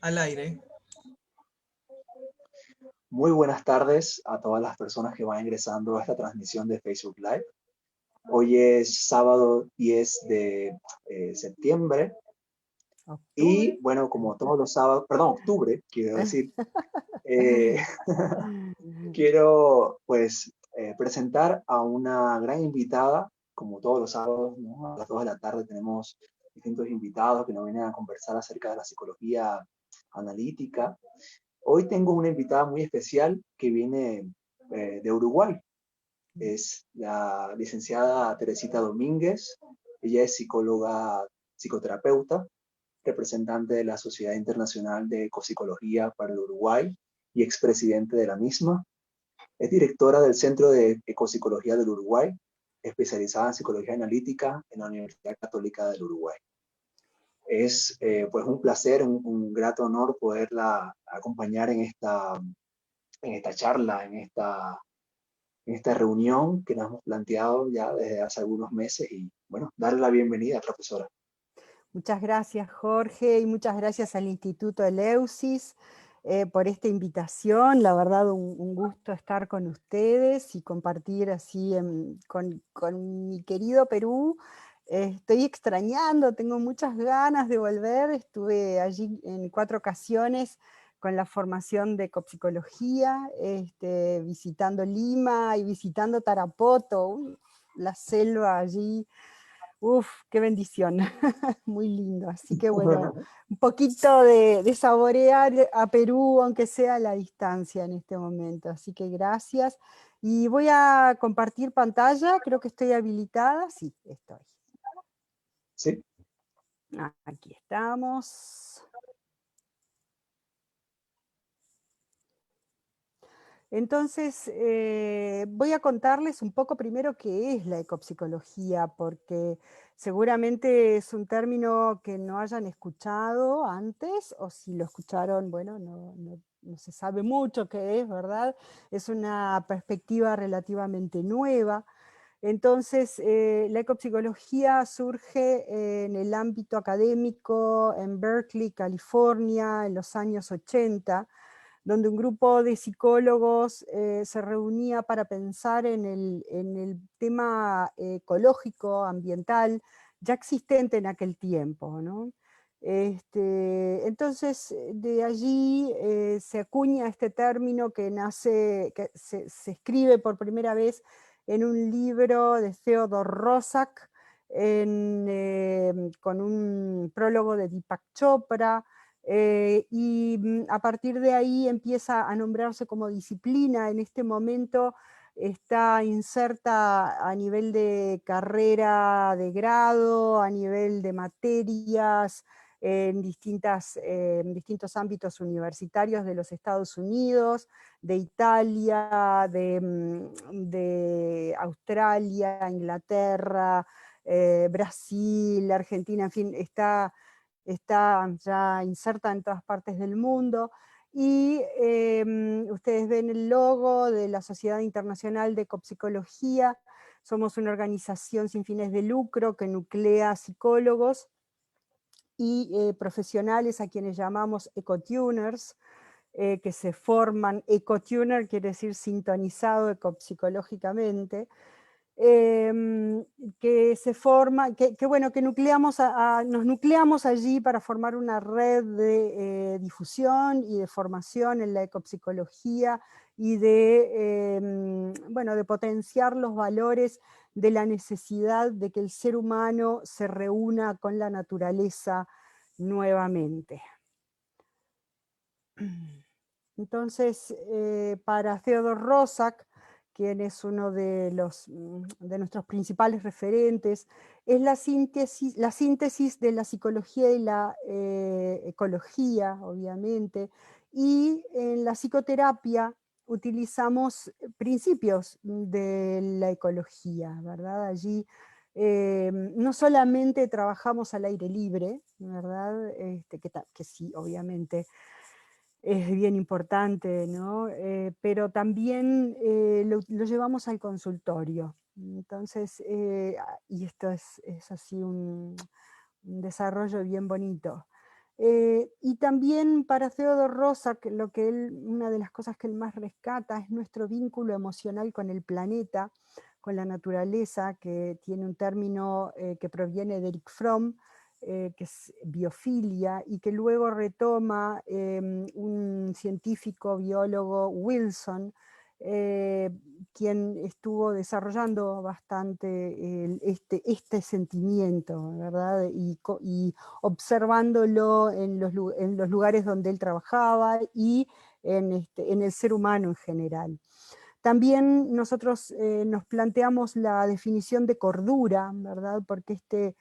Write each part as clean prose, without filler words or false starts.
Al aire. Muy buenas tardes a todas las personas que van ingresando a esta transmisión de Facebook Live. Hoy es sábado 10 de septiembre y Octubre. bueno, como todos los sábados, perdón, octubre, quiero decir, eh, quiero pues presentar a una gran invitada, como todos los sábados, ¿no? A las 2 de la tarde tenemos distintos invitados que nos vienen a conversar acerca de la psicología analítica. Hoy tengo una invitada muy especial que viene de Uruguay. Es la licenciada Teresita Domínguez. Ella es psicóloga, psicoterapeuta, representante de la Sociedad Internacional de Ecopsicología para el Uruguay y expresidente de la misma. Es directora del Centro de Ecopsicología del Uruguay, especializada en psicología analítica en la Universidad Católica del Uruguay. Es pues un placer, un grato honor poderla acompañar en esta charla, en esta reunión que nos hemos planteado ya desde hace algunos meses y bueno, darle la bienvenida, profesora. Muchas gracias, Jorge, y muchas gracias al Instituto Eleusis por esta invitación. La verdad, un gusto estar con ustedes y compartir así con mi querido Perú. Estoy extrañando, tengo muchas ganas de volver. Estuve allí en 4 ocasiones con la formación de ecopsicología, visitando Lima y visitando Tarapoto, la selva allí. Uf, qué bendición, muy lindo. Así que bueno, un poquito de saborear a Perú, aunque sea a la distancia en este momento. Así que gracias. Y voy a compartir pantalla, creo que estoy habilitada. Sí, estoy. Sí. Aquí estamos. Entonces, voy a contarles un poco primero qué es la ecopsicología, porque seguramente es un término que no hayan escuchado antes, o si lo escucharon, bueno, no se sabe mucho qué es, ¿verdad? Es una perspectiva relativamente nueva. Entonces, la ecopsicología surge en el ámbito académico en Berkeley, California, en los años 80, donde un grupo de psicólogos se reunía para pensar en el tema ecológico, ambiental, ya existente en aquel tiempo, ¿no? Entonces, de allí se acuña este término que nace, que se escribe por primera vez en un libro de Theodore Roszak, con un prólogo de Deepak Chopra, a partir de ahí empieza a nombrarse como disciplina. En este momento está inserta a nivel de carrera de grado, a nivel de materias, en distintos ámbitos universitarios de los Estados Unidos, de Italia, de Australia, Inglaterra, Brasil, Argentina, en fin, está ya inserta en todas partes del mundo. Y ustedes ven el logo de la Sociedad Internacional de Ecopsicología. Somos una organización sin fines de lucro que nuclea psicólogos y profesionales a quienes llamamos ecotuners, que se forman. Ecotuner quiere decir sintonizado ecopsicológicamente, que se forma, bueno, que nos nucleamos allí para formar una red de difusión y de formación en la ecopsicología y bueno, de potenciar los valores de la necesidad de que el ser humano se reúna con la naturaleza nuevamente. Entonces, para Theodore Roszak, quien es uno de nuestros principales referentes, es la síntesis de la psicología y la ecología, obviamente, y en la psicoterapia utilizamos principios de la ecología, ¿verdad? Allí no solamente trabajamos al aire libre, ¿verdad? Que sí, obviamente, es bien importante, ¿no? Pero también lo llevamos al consultorio. Entonces, y esto es así un desarrollo bien bonito. Y también para Theodor Rosa, que una de las cosas que él más rescata es nuestro vínculo emocional con el planeta, con la naturaleza, que tiene un término que proviene de Erich Fromm, que es biofilia, y que luego retoma un científico biólogo, Wilson, eh, quien estuvo desarrollando bastante este sentimiento, ¿verdad? Y observándolo en los lugares donde él trabajaba y en el ser humano en general. También nosotros nos planteamos la definición de cordura, ¿verdad? Porque este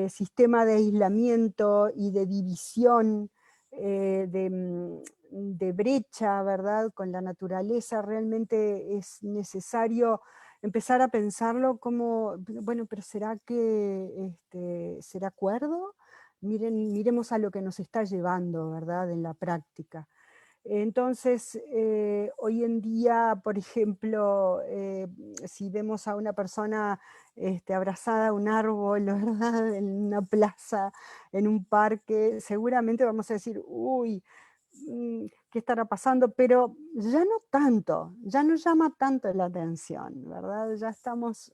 sistema de aislamiento y de división, de brecha, ¿verdad? Con la naturaleza, realmente es necesario empezar a pensarlo como, bueno, pero ¿será que será cuerdo? Miremos a lo que nos está llevando, ¿verdad? En la práctica. Entonces, hoy en día, por ejemplo, si vemos a una persona abrazada a un árbol, ¿verdad? En una plaza, en un parque, seguramente vamos a decir, uy, ¿qué estará pasando? Pero ya no tanto, ya no llama tanto la atención, ¿verdad? Ya estamos,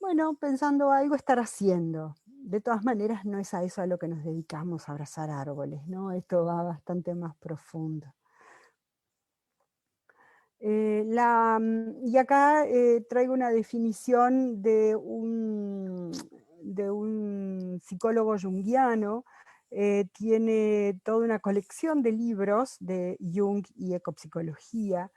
bueno, pensando algo estar haciendo. De todas maneras, no es a eso a lo que nos dedicamos, a abrazar árboles, ¿no? Esto va bastante más profundo. Y acá traigo una definición de un psicólogo junguiano. Tiene toda una colección de libros de Jung y ecopsicología.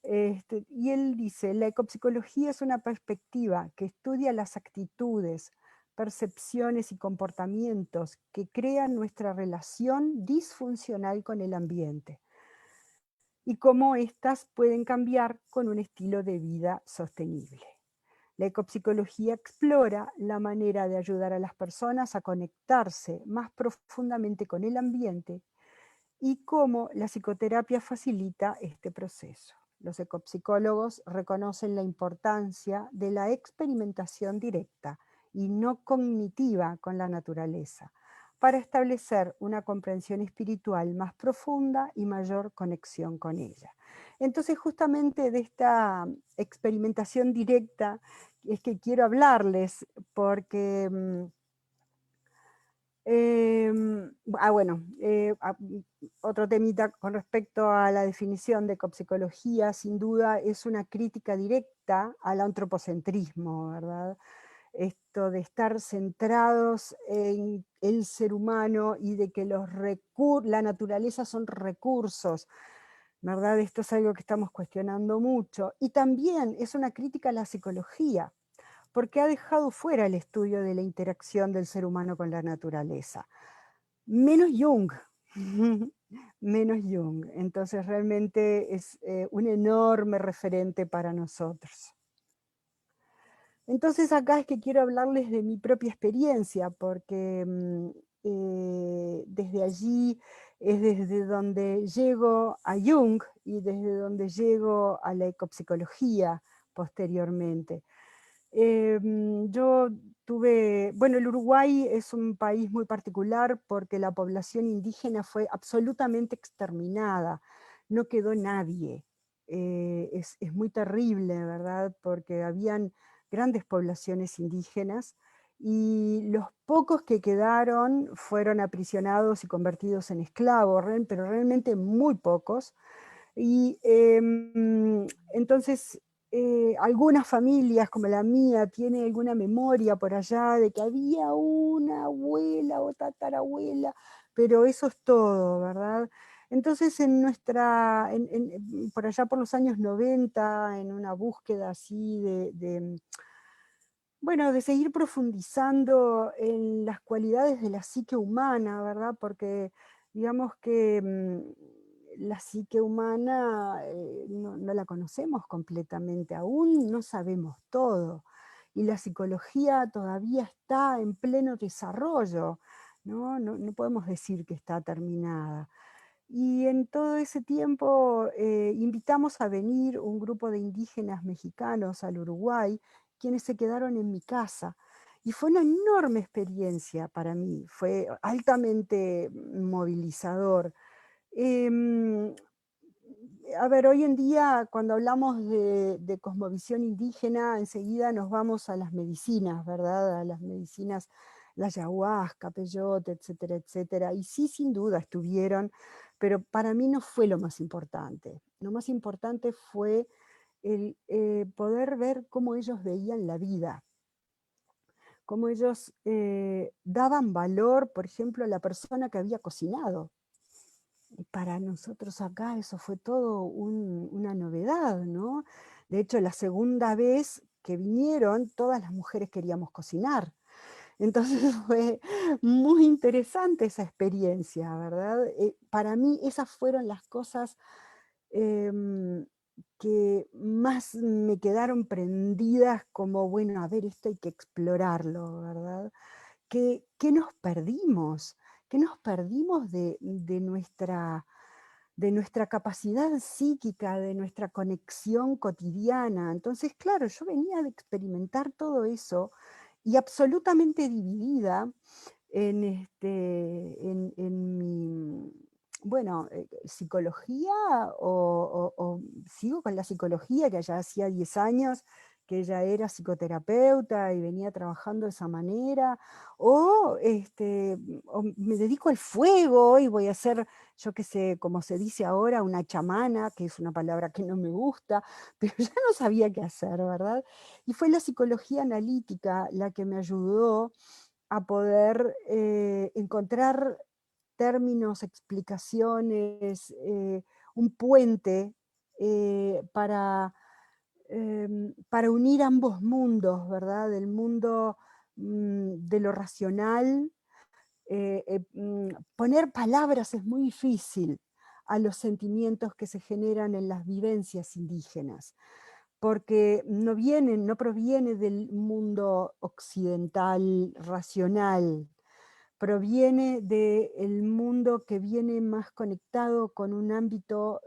Y él dice, la ecopsicología es una perspectiva que estudia las actitudes, percepciones y comportamientos que crean nuestra relación disfuncional con el ambiente y cómo éstas pueden cambiar con un estilo de vida sostenible. La ecopsicología explora la manera de ayudar a las personas a conectarse más profundamente con el ambiente y cómo la psicoterapia facilita este proceso. Los ecopsicólogos reconocen la importancia de la experimentación directa y no cognitiva con la naturaleza para establecer una comprensión espiritual más profunda y mayor conexión con ella. Entonces, justamente de esta experimentación directa es que quiero hablarles, porque bueno, otro temita con respecto a la definición de ecopsicología, sin duda es una crítica directa al antropocentrismo, ¿verdad? Esto de estar centrados en el ser humano y de que la naturaleza son recursos, ¿verdad? Esto es algo que estamos cuestionando mucho. Y también es una crítica a la psicología, porque ha dejado fuera el estudio de la interacción del ser humano con la naturaleza. Menos Jung, menos Jung. Entonces realmente es un enorme referente para nosotros. Entonces acá es que quiero hablarles de mi propia experiencia, porque desde allí es desde donde llego a Jung y desde donde llego a la ecopsicología posteriormente. Yo bueno, el Uruguay es un país muy particular porque la población indígena fue absolutamente exterminada, no quedó nadie. Es muy terrible, ¿verdad? Porque habían grandes poblaciones indígenas y los pocos que quedaron fueron aprisionados y convertidos en esclavos, pero realmente muy pocos. Y entonces algunas familias como la mía tienen alguna memoria por allá de que había una abuela o tatarabuela, pero eso es todo, ¿verdad? Entonces por allá por los años 90, en una búsqueda así bueno, de seguir profundizando en las cualidades de la psique humana, ¿verdad? Porque digamos que la psique humana no la conocemos completamente, aún no sabemos todo. Y la psicología todavía está en pleno desarrollo, ¿no? No podemos decir que está terminada. Y en todo ese tiempo invitamos a venir un grupo de indígenas mexicanos al Uruguay, quienes se quedaron en mi casa. Y fue una enorme experiencia para mí, fue altamente movilizador. Em, a ver, hoy en día cuando hablamos de cosmovisión indígena, enseguida nos vamos a las medicinas, ¿verdad? A las medicinas, la ayahuasca, peyote, etcétera, etcétera. Y sí, sin duda estuvieron, pero para mí no fue lo más importante. Lo más importante fue el poder ver cómo ellos veían la vida, cómo ellos daban valor, por ejemplo, a la persona que había cocinado. Y para nosotros acá eso fue todo una novedad, ¿no? De hecho, la segunda vez que vinieron, todas las mujeres queríamos cocinar. Entonces fue muy interesante esa experiencia, ¿verdad? Para mí esas fueron las cosas em, que más me quedaron prendidas como, bueno, a ver, esto hay que explorarlo, ¿verdad? ¿Qué nos perdimos? ¿Qué nos perdimos de nuestra capacidad psíquica, de nuestra conexión cotidiana? Entonces, claro, yo venía de experimentar todo eso y absolutamente dividida en mi, bueno, psicología o sigo con la psicología que ya hacía 10 años que ella era psicoterapeuta y venía trabajando de esa manera, o me dedico al fuego y voy a ser, yo qué sé, como se dice ahora, una chamana, que es una palabra que no me gusta, pero ya no sabía qué hacer, ¿verdad? Y fue la psicología analítica la que me ayudó a poder encontrar términos, explicaciones, un puente para unir ambos mundos, ¿verdad? El mundo de lo racional. Poner palabras es muy difícil a los sentimientos que se generan en las vivencias indígenas, porque no proviene del mundo occidental racional, proviene del mundo que viene más conectado con un ámbito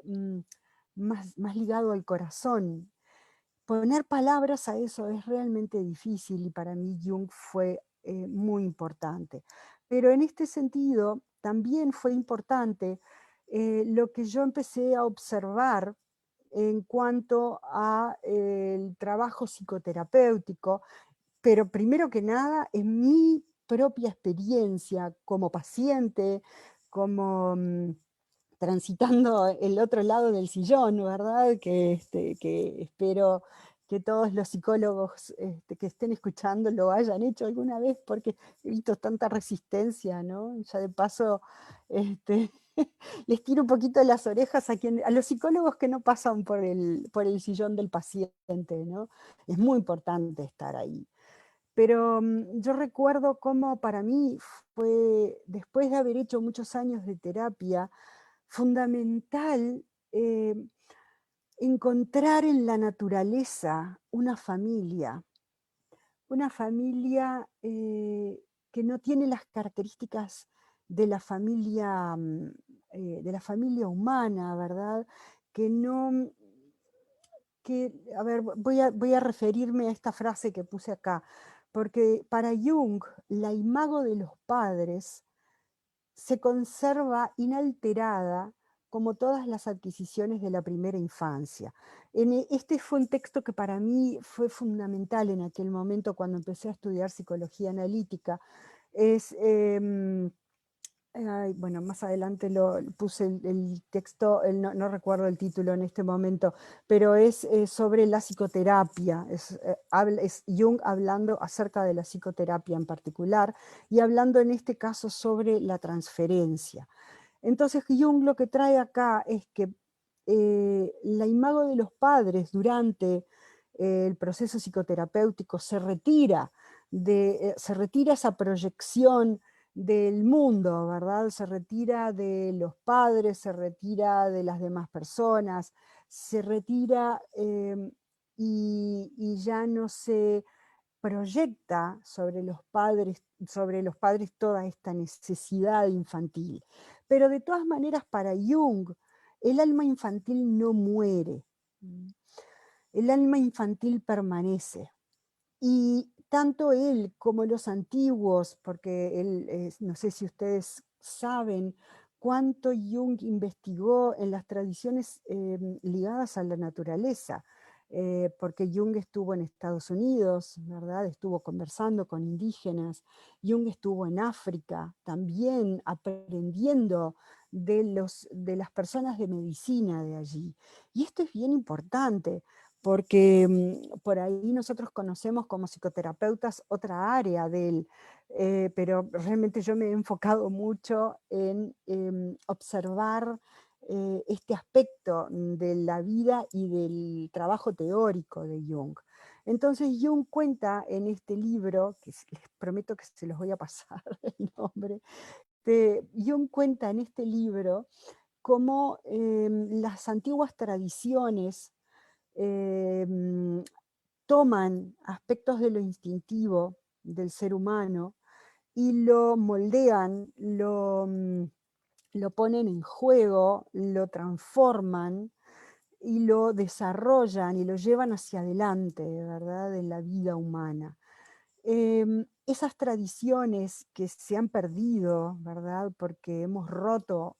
más ligado al corazón. Poner palabras a eso es realmente difícil y para mí Jung fue muy importante. Pero en este sentido también fue importante lo que yo empecé a observar en cuanto a el trabajo psicoterapéutico, pero primero que nada en mi propia experiencia como paciente, como transitando el otro lado del sillón, ¿verdad? Que espero que todos los psicólogos que estén escuchando lo hayan hecho alguna vez, porque he visto tanta resistencia, ¿no? Ya de paso, este, les tiro un poquito las orejas a los psicólogos que no pasan por el sillón del paciente, ¿no? Es muy importante estar ahí. Pero yo recuerdo cómo para mí fue, después de haber hecho muchos años de terapia, fundamental eh, encontrar en la naturaleza una familia que no tiene las características de de la familia humana, ¿verdad? Que no, a ver, voy a referirme a esta frase que puse acá, porque para Jung la imago de los padres se conserva inalterada como todas las adquisiciones de la primera infancia. Este fue un texto que para mí fue fundamental en aquel momento cuando empecé a estudiar psicología analítica. Es, ay, bueno, más adelante puse el texto, no recuerdo el título en este momento, pero es sobre la psicoterapia. Es Jung hablando acerca de la psicoterapia en particular y hablando en este caso sobre la transferencia. Entonces Jung lo que trae acá es que la imago de los padres durante el proceso psicoterapéutico se retira esa proyección del mundo, ¿verdad? Se retira de los padres, se retira de las demás personas, se retira y ya no se proyecta sobre los padres toda esta necesidad infantil. Pero de todas maneras, para Jung, el alma infantil no muere. El alma infantil permanece. Y tanto él como los antiguos, porque él, no sé si ustedes saben cuánto Jung investigó en las tradiciones ligadas a la naturaleza, porque Jung estuvo en Estados Unidos, ¿verdad? Estuvo conversando con indígenas, Jung estuvo en África, también aprendiendo de las personas de medicina de allí. Y esto es bien importante, porque por ahí nosotros conocemos como psicoterapeutas otra área de él, pero realmente yo me he enfocado mucho en observar este aspecto de la vida y del trabajo teórico de Jung. Entonces Jung cuenta en este libro, que les prometo que se los voy a pasar el nombre, Jung cuenta en este libro cómo las antiguas tradiciones em, toman aspectos de lo instintivo del ser humano y lo moldean, lo ponen en juego, lo transforman y lo desarrollan y lo llevan hacia adelante, ¿verdad?, en la vida humana. Esas tradiciones que se han perdido, ¿verdad?, porque hemos roto,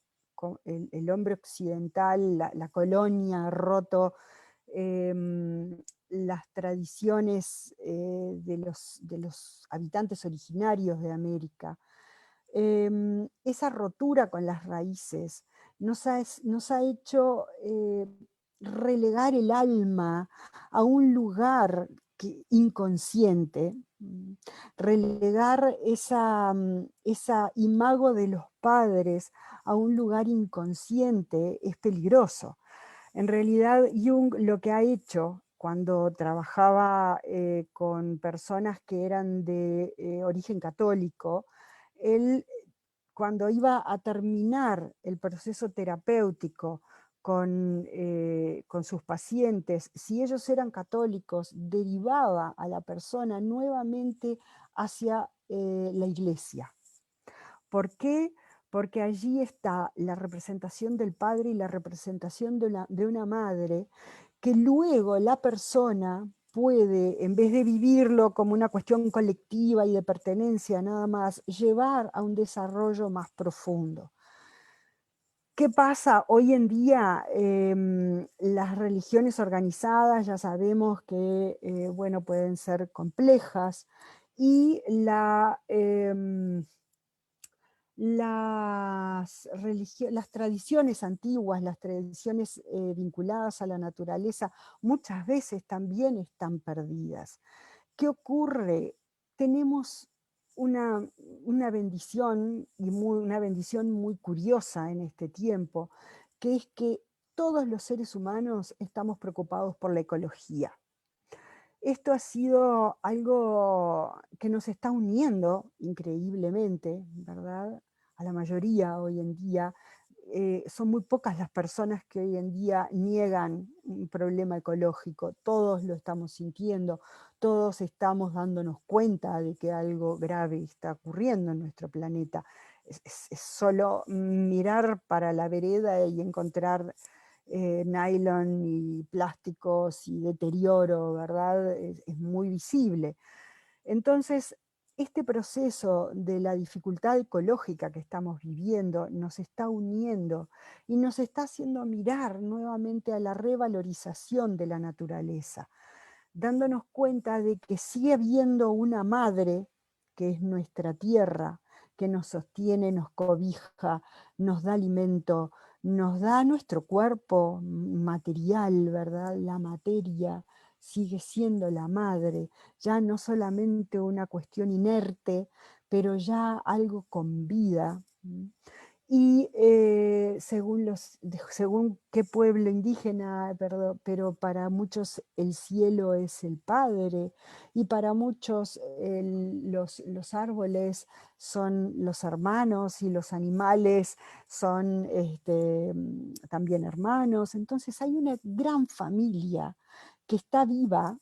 el hombre occidental, la colonia ha roto las tradiciones de los habitantes originarios de América. Esa rotura con las raíces nos ha hecho relegar el alma a un lugar inconsciente, relegar esa imago de los padres a un lugar inconsciente es peligroso. En realidad, Jung lo que ha hecho cuando trabajaba con personas que eran de origen católico, él cuando iba a terminar el proceso terapéutico con sus pacientes, si ellos eran católicos, derivaba a la persona nuevamente hacia la iglesia. ¿Por qué? Porque allí está la representación del padre y la representación de una madre, que luego la persona puede, en vez de vivirlo como una cuestión colectiva y de pertenencia nada más, llevar a un desarrollo más profundo. ¿Qué pasa hoy en día? Las religiones organizadas ya sabemos que bueno, pueden ser complejas y las tradiciones antiguas, las tradiciones vinculadas a la naturaleza, muchas veces también están perdidas. ¿Qué ocurre? Tenemos una, una bendición, y una bendición muy curiosa en este tiempo, que es que todos los seres humanos estamos preocupados por la ecología. Esto ha sido algo que nos está uniendo increíblemente, ¿verdad? A la mayoría hoy en día. Son muy pocas las personas que hoy en día niegan un problema ecológico. Todos lo estamos sintiendo, todos estamos dándonos cuenta de que algo grave está ocurriendo en nuestro planeta. Es solo mirar para la vereda y encontrar nylon y plásticos y deterioro, ¿verdad? Es muy visible. Entonces, este proceso de la dificultad ecológica que estamos viviendo nos está uniendo y nos está haciendo mirar nuevamente a la revalorización de la naturaleza, dándonos cuenta de que sigue habiendo una madre, que es nuestra tierra, que nos sostiene, nos cobija, nos da alimento, nos da nuestro cuerpo material, ¿verdad? La materia sigue siendo la madre, ya no solamente una cuestión inerte, pero ya algo con vida. Y según qué pueblo indígena, perdón, pero para muchos el cielo es el padre, y para muchos los árboles son los hermanos y los animales son también hermanos. Entonces hay una gran familia que está viva,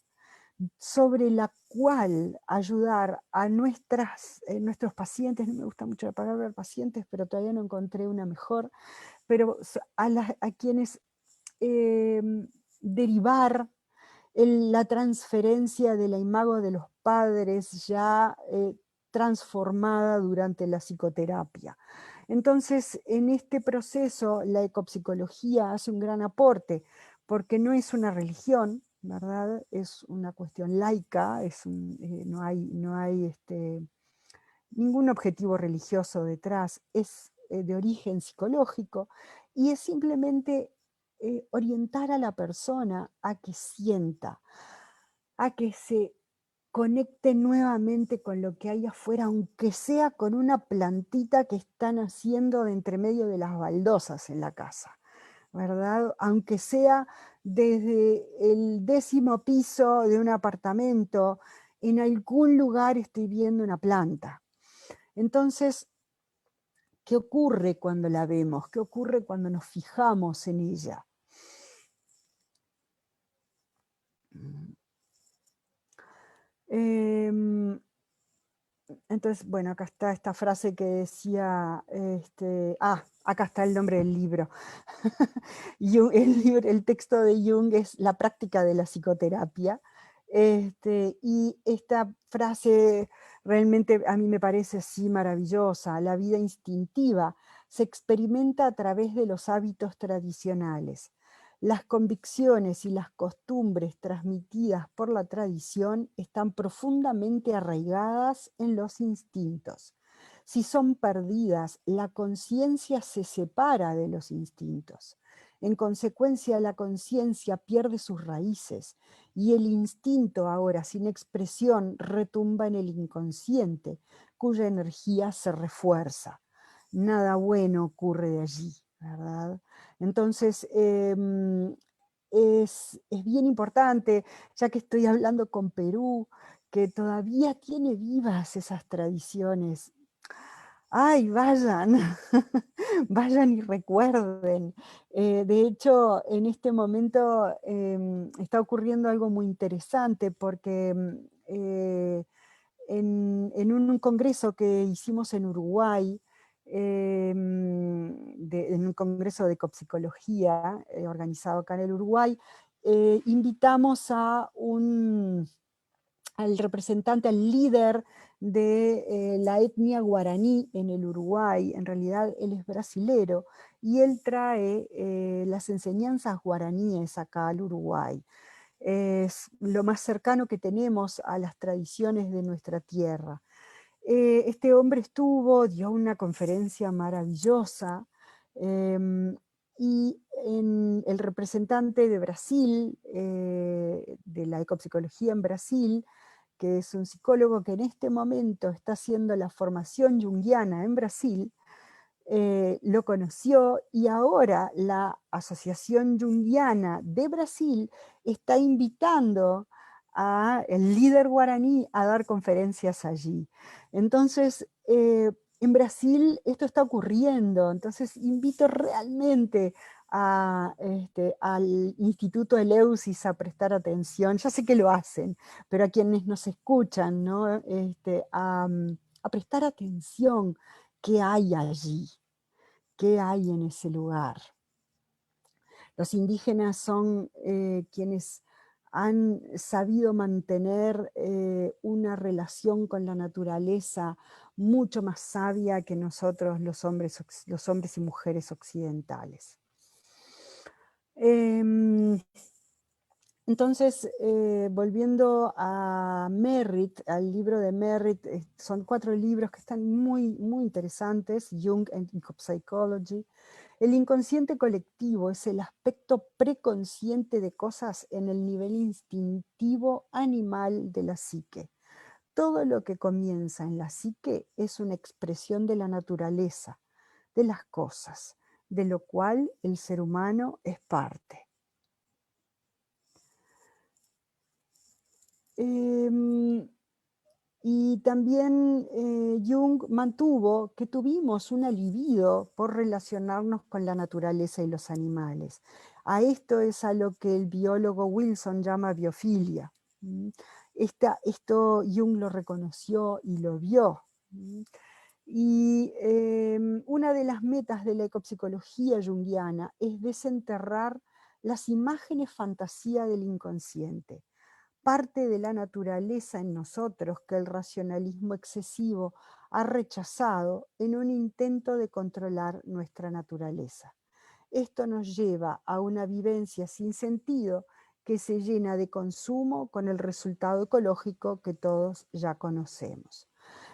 sobre la cual ayudar a nuestros pacientes. No me gusta mucho la palabra pacientes, pero todavía no encontré una mejor, pero a quienes derivar la transferencia de la imago de los padres ya transformada durante la psicoterapia. Entonces, en este proceso, la ecopsicología hace un gran aporte, porque no es una religión, ¿verdad? Es una cuestión laica, no hay ningún objetivo religioso detrás, es de origen psicológico y es simplemente orientar a la persona a que sienta, a que se conecte nuevamente con lo que hay afuera, aunque sea con una plantita que están haciendo de entre medio de las baldosas en la casa, ¿verdad? Aunque sea desde el 10º piso de un apartamento, en algún lugar estoy viendo una planta. Entonces, ¿qué ocurre cuando la vemos? ¿Qué ocurre cuando nos fijamos en ella? Entonces, bueno, acá está esta frase que decía, acá está el nombre del libro. El texto de Jung es La práctica de la psicoterapia. Y esta frase realmente a mí me parece así maravillosa. La vida instintiva se experimenta a través de los hábitos tradicionales. Las convicciones y las costumbres transmitidas por la tradición están profundamente arraigadas en los instintos. Si son perdidas, la conciencia se separa de los instintos. En consecuencia, la conciencia pierde sus raíces y el instinto, ahora sin expresión, retumba en el inconsciente, cuya energía se refuerza. Nada bueno ocurre de allí, ¿verdad? Entonces, es bien importante, ya que estoy hablando con Perú, que todavía tiene vivas esas tradiciones. ¡Ay, vayan! Vayan y recuerden. De hecho, en este momento está ocurriendo algo muy interesante porque en un congreso que hicimos en Uruguay, en un congreso de ecopsicología organizado acá en el Uruguay, invitamos al representante, al líder de la etnia guaraní en el Uruguay. En realidad él es brasilero y él trae las enseñanzas guaraníes acá al Uruguay. Es lo más cercano que tenemos a las tradiciones de nuestra tierra. Este hombre dio una conferencia maravillosa, y el representante de Brasil, de la ecopsicología en Brasil, que es un psicólogo que en este momento está haciendo la formación junguiana en Brasil, lo conoció y ahora la Asociación Junguiana de Brasil está invitando al líder guaraní a dar conferencias allí. Entonces, en Brasil esto está ocurriendo, entonces invito realmente al Instituto Eleusis a prestar atención, ya sé que lo hacen, pero a quienes nos escuchan, ¿no? A prestar atención. ¿Qué hay allí? ¿Qué hay en ese lugar? Los indígenas son quienes han sabido mantener una relación con la naturaleza mucho más sabia que nosotros los hombres y mujeres occidentales. Entonces, volviendo a Merritt, al libro de Merritt, son 4 libros que están muy, muy interesantes, Jung and Psychology. El inconsciente colectivo es el aspecto preconsciente de cosas en el nivel instintivo animal de la psique. Todo lo que comienza en la psique es una expresión de la naturaleza, de las cosas, de lo cual el ser humano es parte. Y también Jung mantuvo que tuvimos una libido por relacionarnos con la naturaleza y los animales. A esto es a lo que el biólogo Wilson llama biofilia. Esto Jung lo reconoció y lo vio. Y una de las metas de la ecopsicología junguiana es desenterrar las imágenes fantasía del inconsciente, parte de la naturaleza en nosotros que el racionalismo excesivo ha rechazado en un intento de controlar nuestra naturaleza. Esto nos lleva a una vivencia sin sentido que se llena de consumo con el resultado ecológico que todos ya conocemos.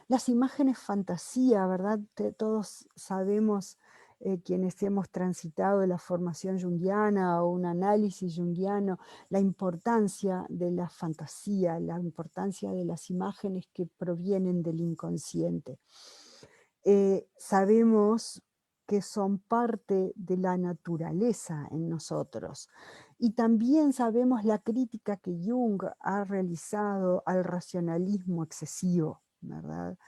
Las imágenes fantasía, ¿verdad? Todos sabemos, quienes hemos transitado la formación junguiana o un análisis junguiano, la importancia de la fantasía, la importancia de las imágenes que provienen del inconsciente. Sabemos que son parte de la naturaleza en nosotros. Y también sabemos la crítica que Jung ha realizado al racionalismo excesivo, ¿verdad?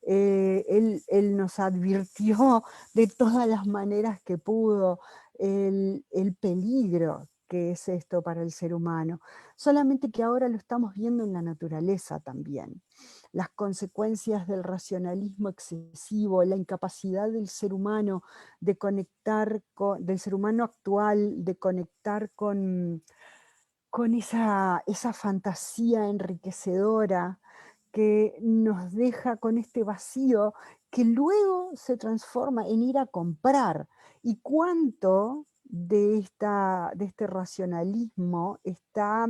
Él nos advirtió de todas las maneras que pudo el peligro que es esto para el ser humano. Solamente que ahora lo estamos viendo en la naturaleza también. Las consecuencias del racionalismo excesivo, la incapacidad del ser humano de conectar del ser humano actual, de conectar con esa fantasía enriquecedora que nos deja con este vacío que luego se transforma en ir a comprar. ¿Y cuánto de este racionalismo está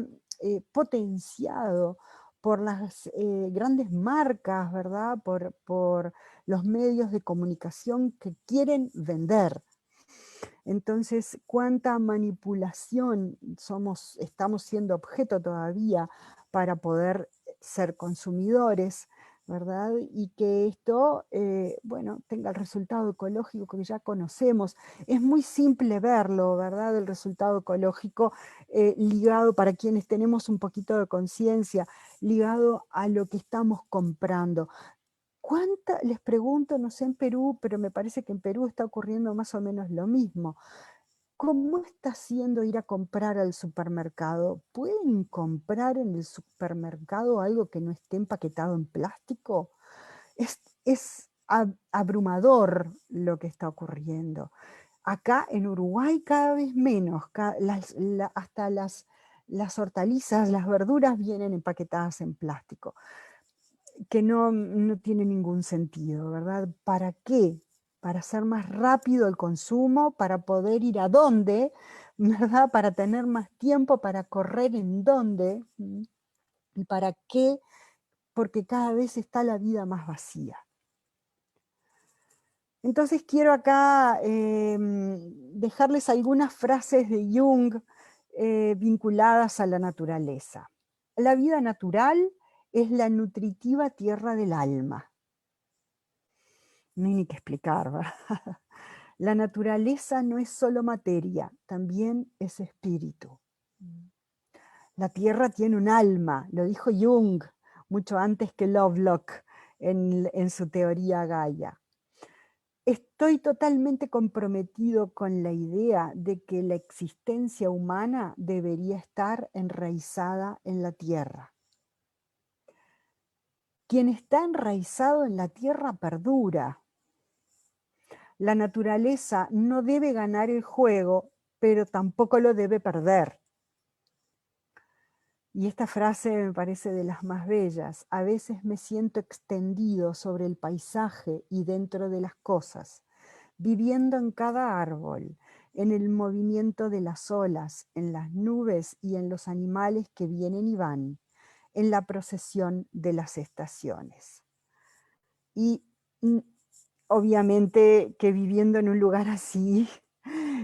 potenciado por las grandes marcas, ¿verdad? Por los medios de comunicación que quieren vender? Entonces, cuánta manipulación estamos siendo objeto todavía para poder ser consumidores, ¿verdad? Y que esto, bueno, tenga el resultado ecológico que ya conocemos. Es muy simple verlo, ¿verdad? El resultado ecológico ligado, para quienes tenemos un poquito de conciencia, ligado a lo que estamos comprando. Les pregunto, no sé en Perú, pero me parece que en Perú está ocurriendo más o menos lo mismo. ¿Cómo está haciendo ir a comprar al supermercado? ¿Pueden comprar en el supermercado algo que no esté empaquetado en plástico? Es abrumador lo que está ocurriendo. Acá en Uruguay cada vez menos, hasta las hortalizas, las verduras vienen empaquetadas en plástico, que no tiene ningún sentido, ¿verdad? ¿Para qué? Para hacer más rápido el consumo, para poder ir a dónde, ¿verdad? Para tener más tiempo, para correr en dónde. ¿Y para qué? Porque cada vez está la vida más vacía. Entonces quiero acá dejarles algunas frases de Jung vinculadas a la naturaleza. La vida natural es la nutritiva tierra del alma. No hay ni que explicar, ¿verdad? La naturaleza no es solo materia, también es espíritu. La tierra tiene un alma, lo dijo Jung mucho antes que Lovelock en su teoría Gaia. Estoy totalmente comprometido con la idea de que la existencia humana debería estar enraizada en la tierra. Quien está enraizado en la tierra perdura. La naturaleza no debe ganar el juego, pero tampoco lo debe perder. Y esta frase me parece de las más bellas. A veces me siento extendido sobre el paisaje y dentro de las cosas, viviendo en cada árbol, en el movimiento de las olas, en las nubes y en los animales que vienen y van, en la procesión de las estaciones. Y obviamente que viviendo en un lugar así,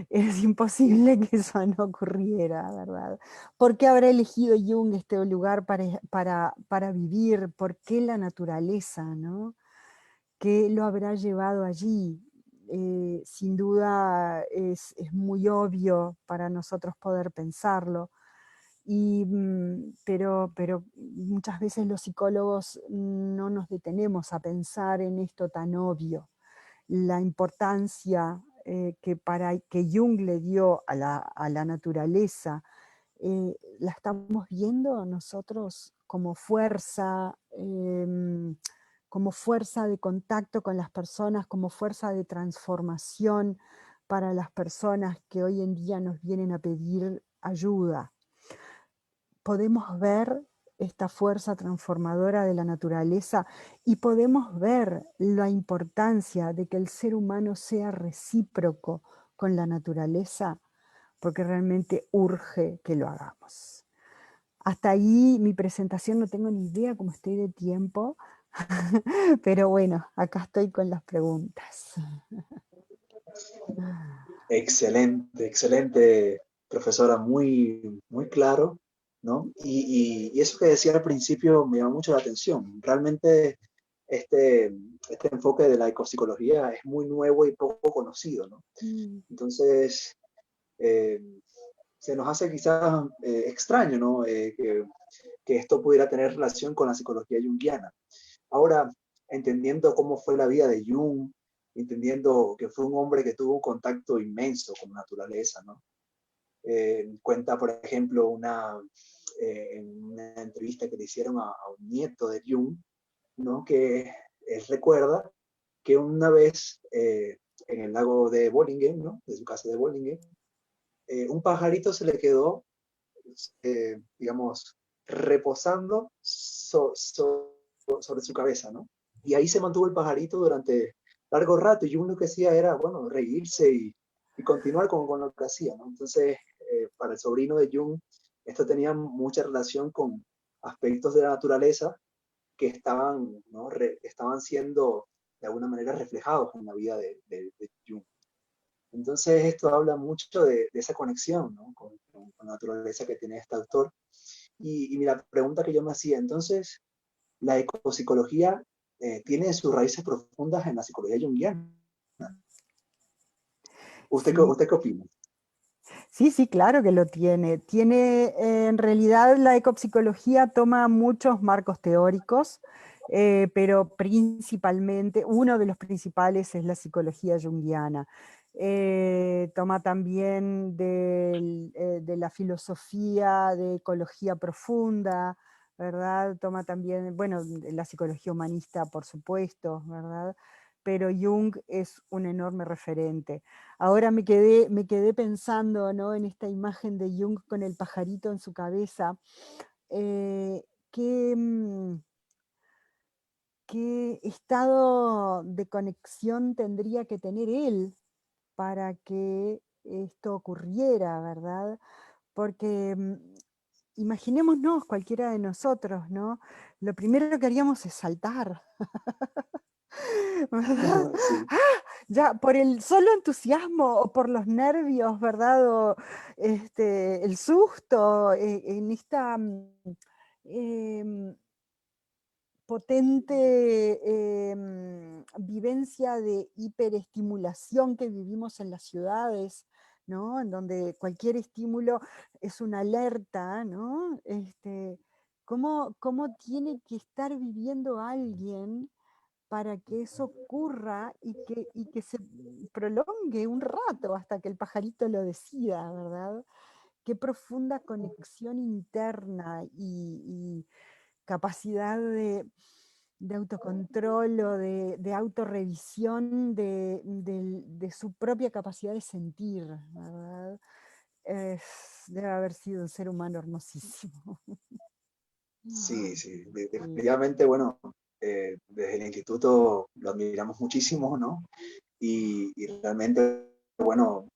es imposible que eso no ocurriera, ¿verdad? ¿Por qué habrá elegido Jung este lugar para vivir? ¿Por qué la naturaleza, no? ¿Qué lo habrá llevado allí? Sin duda es muy obvio para nosotros poder pensarlo, pero muchas veces los psicólogos no nos detenemos a pensar en esto tan obvio. La importancia que Jung le dio a la naturaleza, la estamos viendo nosotros como fuerza de contacto con las personas, como fuerza de transformación para las personas que hoy en día nos vienen a pedir ayuda. Podemos ver esta fuerza transformadora de la naturaleza y podemos ver la importancia de que el ser humano sea recíproco con la naturaleza, porque realmente urge que lo hagamos. Hasta ahí mi presentación, no tengo ni idea cómo estoy de tiempo, pero bueno, acá estoy con las preguntas. Excelente, excelente, profesora, muy, muy claro, ¿no? Y eso que decía al principio me llamó mucho la atención. Realmente este enfoque de la ecopsicología es muy nuevo y poco conocido, ¿no? Mm. Entonces, eh, se nos hace quizás extraño, ¿no? Que esto pudiera tener relación con la psicología junguiana. Ahora, entendiendo cómo fue la vida de Jung, entendiendo que fue un hombre que tuvo un contacto inmenso con la naturaleza, ¿no? Cuenta, por ejemplo, en una entrevista que le hicieron a un nieto de Jung, ¿no? Que él recuerda que una vez en el lago de Bollingen, ¿no? De su casa de Bollingen, un pajarito se le quedó, digamos, reposando sobre su cabeza, ¿no? Y ahí se mantuvo el pajarito durante largo rato y uno que hacía era, bueno, reírse y continuar con lo que hacía, ¿no? Entonces, para el sobrino de Jung, esto tenía mucha relación con aspectos de la naturaleza que estaban, ¿no? Estaban siendo de alguna manera reflejados en la vida de Jung. Entonces esto habla mucho de esa conexión, ¿no? Con la naturaleza que tiene este autor. Y la pregunta que yo me hacía, entonces, ¿la ecopsicología tiene sus raíces profundas en la psicología junguiana? Sí, ¿Usted qué opina? sí, sí, claro que lo tiene. Tiene, en realidad, la ecopsicología toma muchos marcos teóricos, pero principalmente, uno de los principales es la psicología junguiana. Toma también de la filosofía de ecología profunda, ¿verdad? Toma también, bueno, de la psicología humanista, por supuesto, ¿verdad? Pero Jung es un enorme referente. Ahora me quedé pensando, ¿no? En esta imagen de Jung con el pajarito en su cabeza. eh, ¿qué, qué estado de conexión tendría que tener él para que esto ocurriera, ¿verdad? Porque imaginémonos cualquiera de nosotros, ¿no? Lo primero que haríamos es saltar, ¿verdad? Sí, ¡Ah! Ya por el solo entusiasmo o por los nervios, ¿verdad? O el susto en esta em, potente vivencia de hiperestimulación que vivimos en las ciudades, ¿no? En donde cualquier estímulo es una alerta, ¿no? ¿Cómo tiene que estar viviendo alguien para que eso ocurra y que se prolongue un rato hasta que el pajarito lo decida, ¿verdad? Qué profunda conexión interna y capacidad de autocontrol o de autorrevisión de su propia capacidad de sentir, ¿verdad? Debe haber sido un ser humano hermosísimo. sí, sí, Sí. definitivamente, bueno, desde el instituto lo admiramos muchísimo, ¿no? Y realmente, bueno,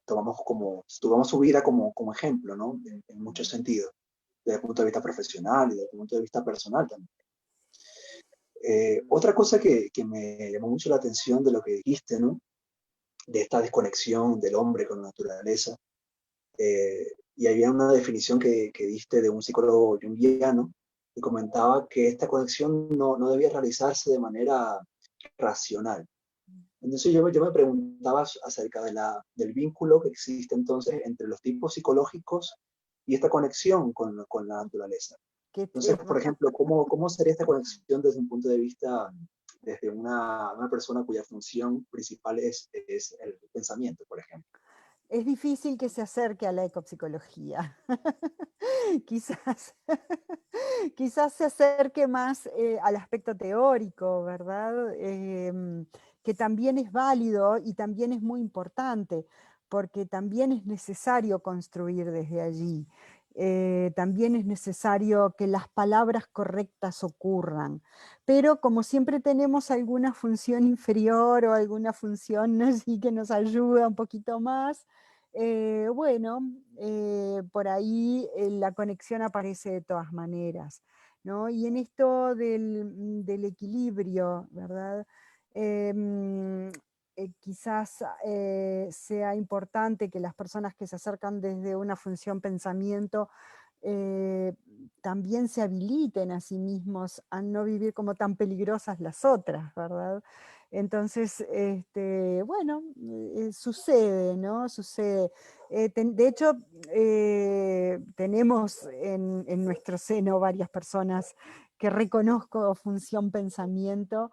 tomamos su vida como ejemplo, ¿no? En muchos sentidos, desde el punto de vista profesional y desde el punto de vista personal también. Otra cosa que me llamó mucho la atención de lo que dijiste, ¿no? De esta desconexión del hombre con la naturaleza. Y había una definición que diste de un psicólogo junguiano que comentaba que esta conexión no debía realizarse de manera racional. Entonces yo me preguntaba acerca del vínculo que existe entonces entre los tipos psicológicos y esta conexión con la naturaleza. Qué Entonces, por tema. ejemplo, ¿cómo sería esta conexión desde un punto de vista, desde una persona cuya función principal es el pensamiento, por ejemplo? Es difícil que se acerque a la ecopsicología. Quizás, quizás se acerque más al aspecto teórico, ¿verdad? Que también es válido y también es muy importante, porque también es necesario construir desde allí. también es necesario que las palabras correctas ocurran. Pero como siempre tenemos alguna función inferior o alguna función así que nos ayuda un poquito más, bueno, por ahí la conexión aparece de todas maneras, ¿no? Y en esto del equilibrio, ¿verdad? Em, quizás sea importante que las personas que se acercan desde una función pensamiento eh, también se habiliten a sí mismos a no vivir como tan peligrosas las otras, ¿verdad? Entonces, bueno, sucede, ¿no? Sucede. De hecho, tenemos en nuestro seno varias personas que reconozco función pensamiento.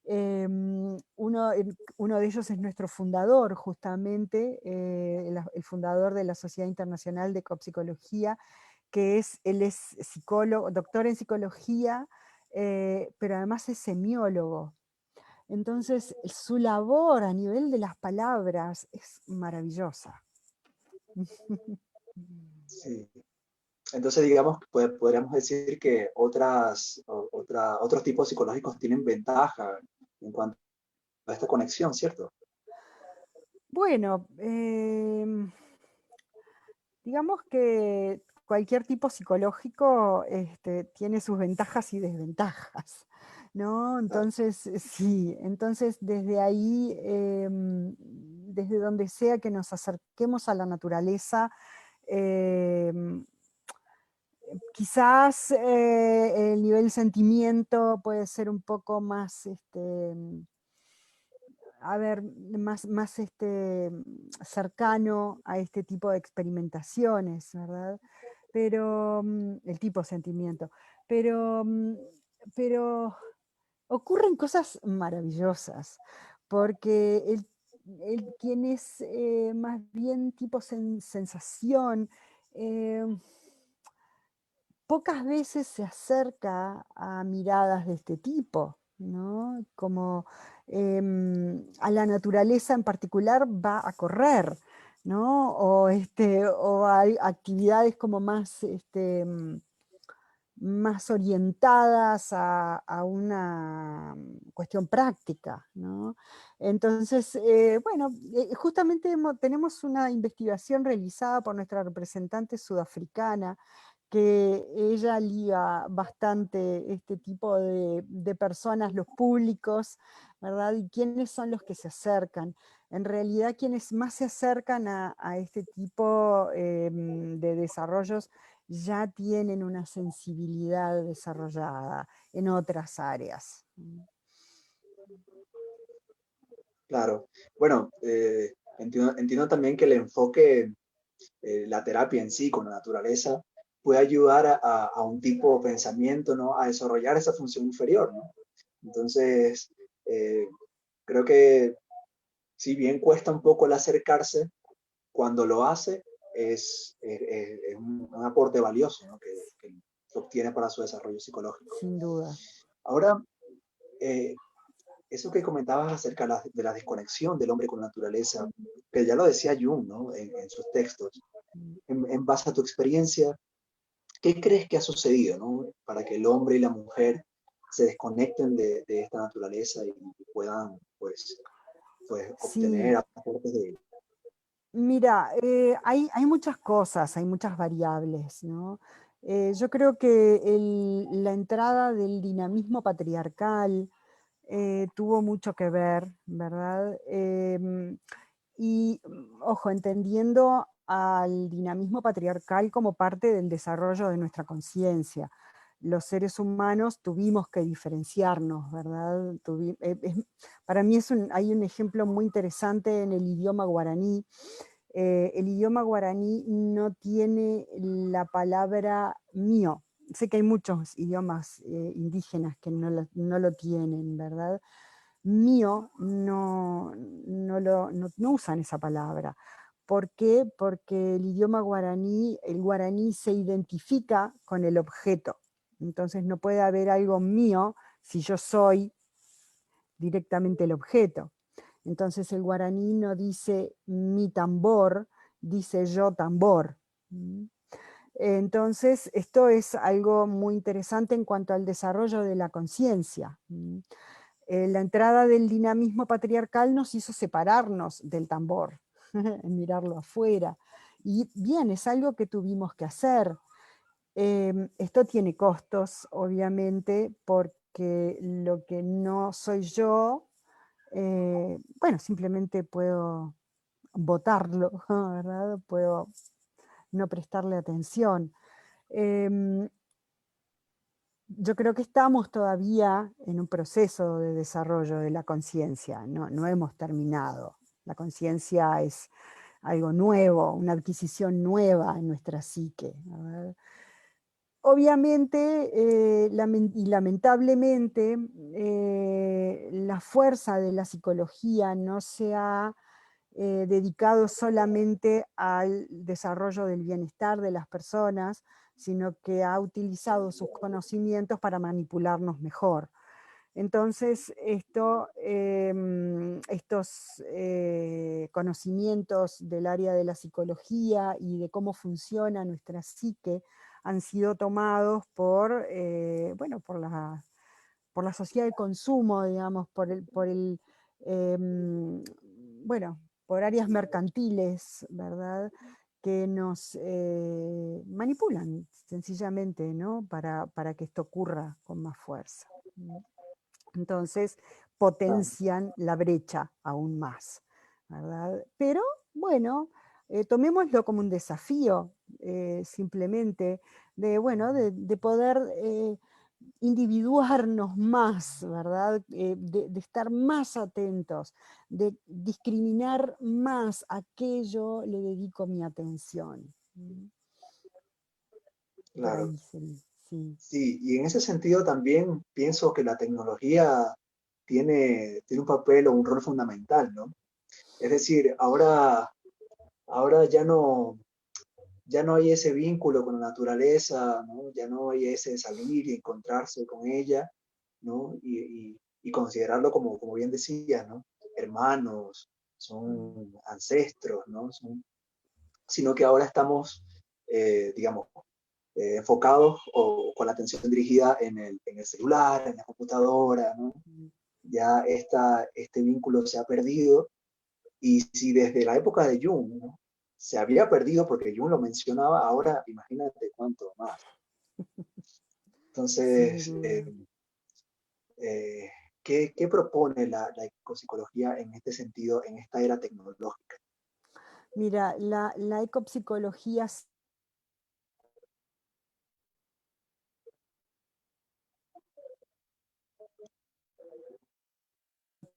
Uno de ellos es nuestro fundador, justamente, el fundador de la Sociedad Internacional de Copsicología, él es psicólogo, doctor en psicología, pero además es semiólogo. Entonces, su labor a nivel de las palabras es maravillosa. Sí. Entonces, digamos, pues, podríamos decir que otros tipos psicológicos tienen ventaja en cuanto a esta conexión, ¿cierto? Bueno, digamos que cualquier tipo psicológico tiene sus ventajas y desventajas, ¿no? Claro. Entonces, sí, entonces desde ahí, desde donde sea que nos acerquemos a la naturaleza, em, quizás el nivel sentimiento puede ser un poco más, a ver, más cercano a este tipo de experimentaciones, ¿verdad? Pero el tipo de sentimiento. Pero, pero ocurren cosas maravillosas, porque quien es más bien tipo sensación, eh, pocas veces se acerca a miradas de este tipo, ¿no? Como a la naturaleza en particular va a correr, ¿no? O hay actividades como más, más orientadas a una cuestión práctica, ¿no? Entonces, bueno, justamente tenemos una investigación realizada por nuestra representante sudafricana, que ella liga bastante este tipo de personas, los públicos, ¿verdad? Y quiénes son los que se acercan. En realidad, quienes más se acercan a este tipo de desarrollos ya tienen una sensibilidad desarrollada en otras áreas. Claro. Bueno, entiendo también que el enfoque, la terapia en sí con la naturaleza, puede ayudar a un tipo de pensamiento, ¿no? A desarrollar esa función inferior, ¿no? Entonces, eh, creo que si bien cuesta un poco el acercarse, cuando lo hace es un aporte valioso, ¿no? Que obtiene para su desarrollo psicológico. Sin duda. Ahora, eh, eso que comentabas acerca de la desconexión del hombre con la naturaleza, que ya lo decía Jung, ¿no? En sus textos, en base a tu experiencia, ¿qué crees que ha sucedido, ¿no? Para que el hombre y la mujer se desconecten de esta naturaleza y puedan, pues obtener Sí, aportes de él. mira, hay muchas cosas, hay muchas variables, ¿no? Yo creo que la entrada del dinamismo patriarcal tuvo mucho que ver, ¿verdad? Ojo, entendiendo al dinamismo patriarcal como parte del desarrollo de nuestra conciencia. Los seres humanos tuvimos que diferenciarnos, ¿verdad? Para mí hay un ejemplo muy interesante en el idioma guaraní. El idioma guaraní no tiene la palabra mío. Sé que hay muchos idiomas indígenas que no lo tienen, ¿verdad? Mío no usan esa palabra. ¿Por qué? Porque el guaraní se identifica con el objeto. Entonces no puede haber algo mío si yo soy directamente el objeto. Entonces el guaraní no dice mi tambor, dice yo tambor. Entonces, esto es algo muy interesante en cuanto al desarrollo de la conciencia. La entrada del dinamismo patriarcal nos hizo separarnos del tambor, mirarlo afuera. Y bien, es algo que tuvimos que hacer. Esto tiene costos, obviamente, porque lo que no soy yo, bueno, simplemente puedo votarlo, ¿verdad? Puedo no prestarle atención. Em, yo creo que estamos todavía en un proceso de desarrollo de la conciencia, no hemos terminado. La conciencia es algo nuevo, una adquisición nueva en nuestra psique. ¿Verdad? Obviamente y lamentablemente la fuerza de la psicología no se ha dedicado solamente al desarrollo del bienestar de las personas, sino que ha utilizado sus conocimientos para manipularnos mejor. Entonces, estos conocimientos del área de la psicología y de cómo funciona nuestra psique han sido tomados bueno, por la sociedad de consumo, digamos, bueno, por áreas mercantiles, ¿verdad? Que nos manipulan sencillamente, ¿no? Para que esto ocurra con más fuerza. Entonces, Claro, potencian la brecha aún más, ¿verdad? Pero, bueno, tomémoslo como un desafío, simplemente, bueno, de poder individuarnos más, ¿verdad? De estar más atentos, de discriminar más a qué yo le dedico mi atención. Por claro. ahí, sí. Sí. Sí, y en ese sentido también pienso que la tecnología tiene un papel o un rol fundamental, ¿no? Es decir, ahora ya no hay ese vínculo con la naturaleza, ¿no? Ya no hay ese salir y encontrarse con ella, ¿no? Y considerarlo como bien decía, ¿no? Hermanos, son ancestros, ¿no? Sino que ahora estamos, digamos, enfocados o con la atención dirigida en el celular, en la computadora, ¿no? Ya este vínculo se ha perdido y si desde la época de Jung, ¿no? Se había perdido porque Jung lo mencionaba, ahora imagínate cuánto más. Sin Entonces, duda. eh, ¿qué propone la ecopsicología en este sentido, en esta era tecnológica? Mira, la ecopsicología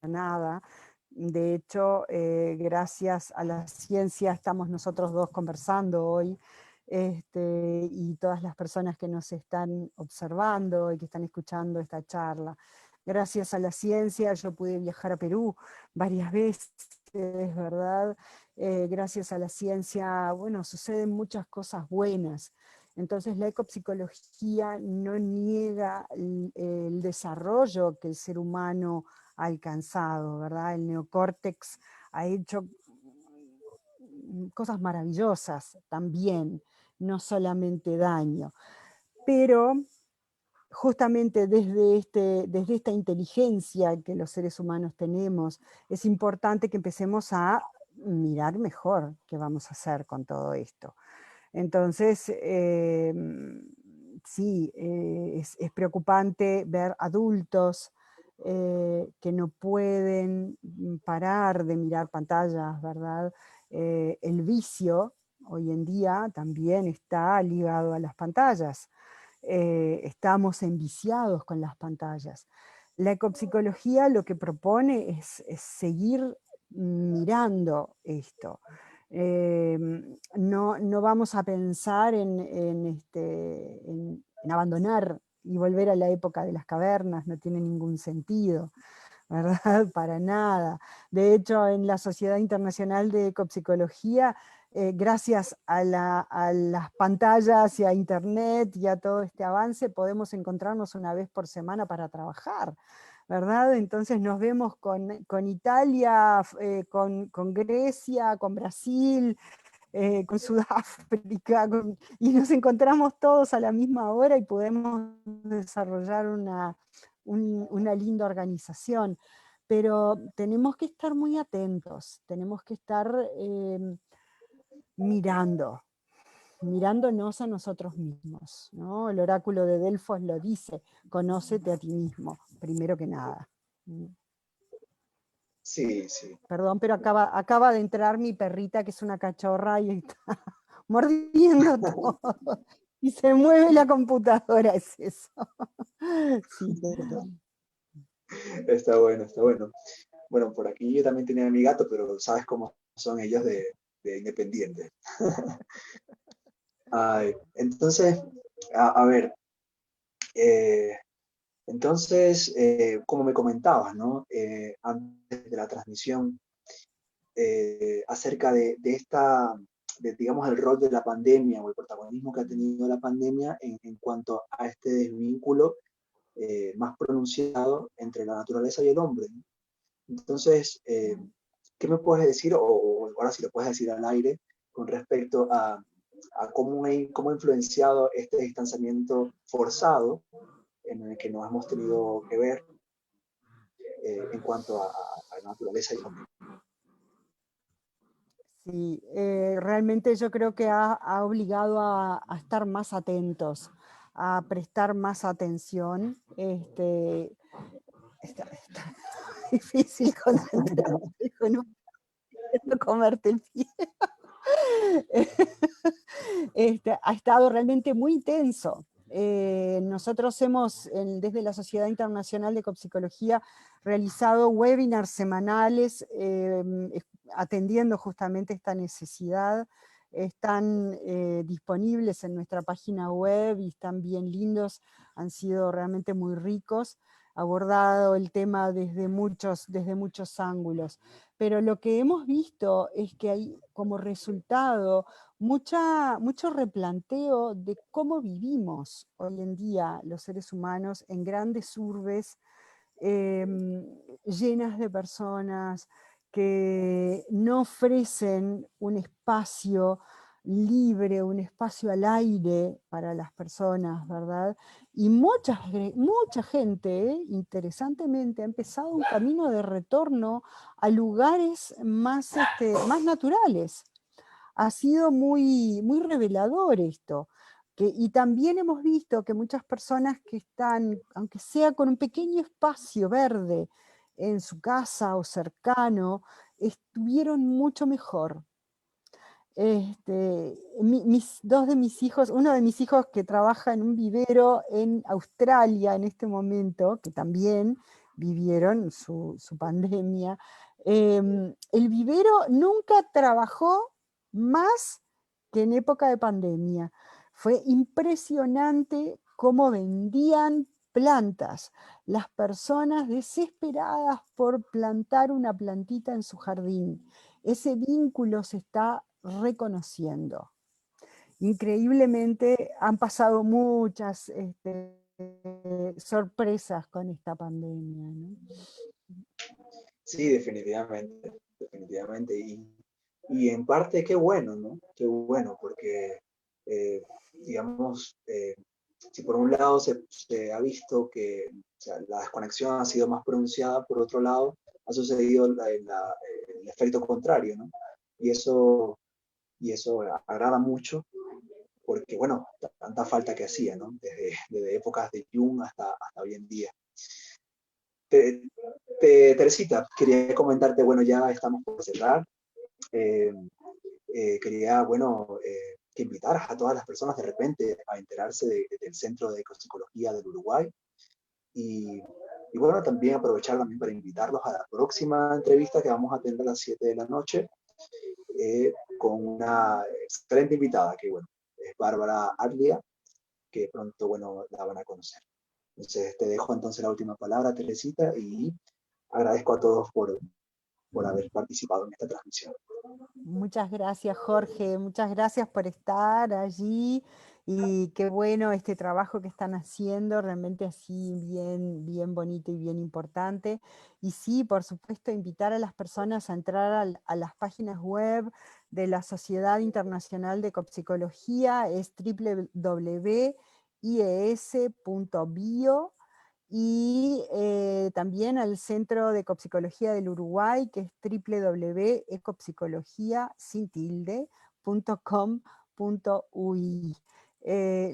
nada. De hecho, gracias a la ciencia estamos nosotros dos conversando hoy, y todas las personas que nos están observando y que están escuchando esta charla. Gracias a la ciencia yo pude viajar a Perú varias veces, ¿verdad? Gracias a la ciencia, bueno, suceden muchas cosas buenas. Entonces la ecopsicología no niega el desarrollo que el ser humano alcanzado, ¿verdad? El neocórtex ha hecho cosas maravillosas también, no solamente daño. Pero justamente desde esta inteligencia que los seres humanos tenemos, es importante que empecemos a mirar mejor qué vamos a hacer con todo esto. Entonces, sí, es preocupante ver adultos que no pueden parar de mirar pantallas, ¿verdad? El vicio hoy en día también está ligado a las pantallas. Estamos enviciados con las pantallas. La ecopsicología lo que propone es seguir mirando esto. No vamos a pensar en abandonar y volver a la época de las cavernas, no tiene ningún sentido, ¿verdad? Para nada. De hecho, en la Sociedad Internacional de Ecopsicología, gracias a las pantallas y a Internet y a todo este avance, podemos encontrarnos una vez por semana para trabajar, ¿verdad? Entonces nos vemos con Italia, con Grecia, con Brasil, con Sudáfrica, y nos encontramos todos a la misma hora y podemos desarrollar una linda organización. Pero tenemos que estar muy atentos, tenemos que estar mirando, mirándonos a nosotros mismos, ¿no? El oráculo de Delfos lo dice: conócete a ti mismo, primero que nada. Sí, sí. Perdón, pero acaba de entrar mi perrita, que es una cachorra, y está mordiendo todo. Y se mueve la computadora, es eso. Sí. Está bueno, está bueno. Bueno, por aquí yo también tenía mi gato, pero sabes cómo son ellos de independientes. Ay, entonces, a ver, eh, entonces, como me comentabas, ¿no? Antes de la transmisión, acerca de esta, de, digamos, el rol de la pandemia o el protagonismo que ha tenido la pandemia en cuanto a este desvínculo más pronunciado entre la naturaleza y el hombre, ¿no? Entonces, ¿qué me puedes decir, o ahora si lo puedes decir al aire, con respecto a cómo ha influenciado este distanciamiento forzado en el que nos hemos tenido que ver en cuanto a la naturaleza y el hombre? Sí, realmente yo creo que ha obligado a estar más atentos, a prestar más atención. Está difícil concentrarse con un comerte el pie. Ha estado realmente muy intenso. Nosotros hemos, desde la Sociedad Internacional de Copsicología, realizado webinars semanales atendiendo justamente esta necesidad. Están disponibles en nuestra página web y están bien lindos, han sido realmente muy ricos, abordado el tema desde muchos ángulos. Pero lo que hemos visto es que hay como resultado mucho replanteo de cómo vivimos hoy en día los seres humanos en grandes urbes llenas de personas que no ofrecen un espacio libre, un espacio al aire para las personas, ¿verdad? Y mucha gente, interesantemente, ha empezado un camino de retorno a lugares más naturales. Ha sido muy revelador esto. Y también hemos visto que muchas personas que están, aunque sea con un pequeño espacio verde en su casa o cercano, estuvieron mucho mejor. Dos de mis hijos, uno de mis hijos que trabaja en un vivero en Australia en este momento, que también vivieron su pandemia, el vivero nunca trabajó más que en época de pandemia. Fue impresionante cómo vendían plantas, las personas desesperadas por plantar una plantita en su jardín. Ese vínculo se está reconociendo. Increíblemente han pasado muchas sorpresas con esta pandemia, ¿no? Sí, definitivamente, definitivamente. Y en parte qué bueno, ¿no? Qué bueno, porque, digamos, si por un lado se ha visto que, o sea, la desconexión ha sido más pronunciada, por otro lado ha sucedido el efecto contrario, ¿no? Y eso, y eso agrada mucho, porque, bueno, tanta falta que hacía, ¿no? Desde épocas de Jung hasta hoy en día. Te, Teresita, quería comentarte, bueno, ya estamos por cerrar. Eh, Quería, bueno, que invitaras a todas las personas de repente a enterarse del Centro de Ecopsicología del Uruguay y bueno, también aprovechar también para invitarlos a la próxima entrevista que vamos a tener a las 7 de la noche con una excelente invitada que, bueno, es Bárbara Adlia, que pronto, bueno, la van a conocer. Entonces, te dejo entonces la última palabra, Teresita, y agradezco a todos por haber participado en esta transmisión. Muchas gracias, Jorge, muchas gracias por estar allí Y qué bueno este trabajo que están haciendo, realmente así bien, bien bonito y bien importante. Y sí, por supuesto, invitar a las personas a entrar a las páginas web de la Sociedad Internacional de Copsicología, es www.ies.bio, y también al Centro de Copsicología del Uruguay, que es www.ecopsicología.com.uy.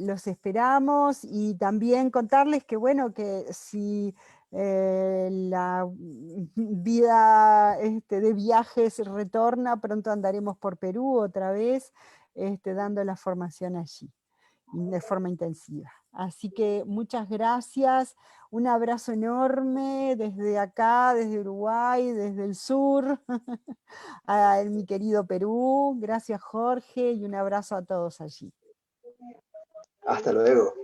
Los esperamos, y también contarles que, bueno, que si la vida de viajes retorna, pronto andaremos por Perú otra vez, dando la formación allí, de forma intensiva. Así que muchas gracias, un abrazo enorme desde acá, desde Uruguay, desde el sur, a mi querido Perú. Gracias, Jorge, y un abrazo a todos allí. Hasta luego.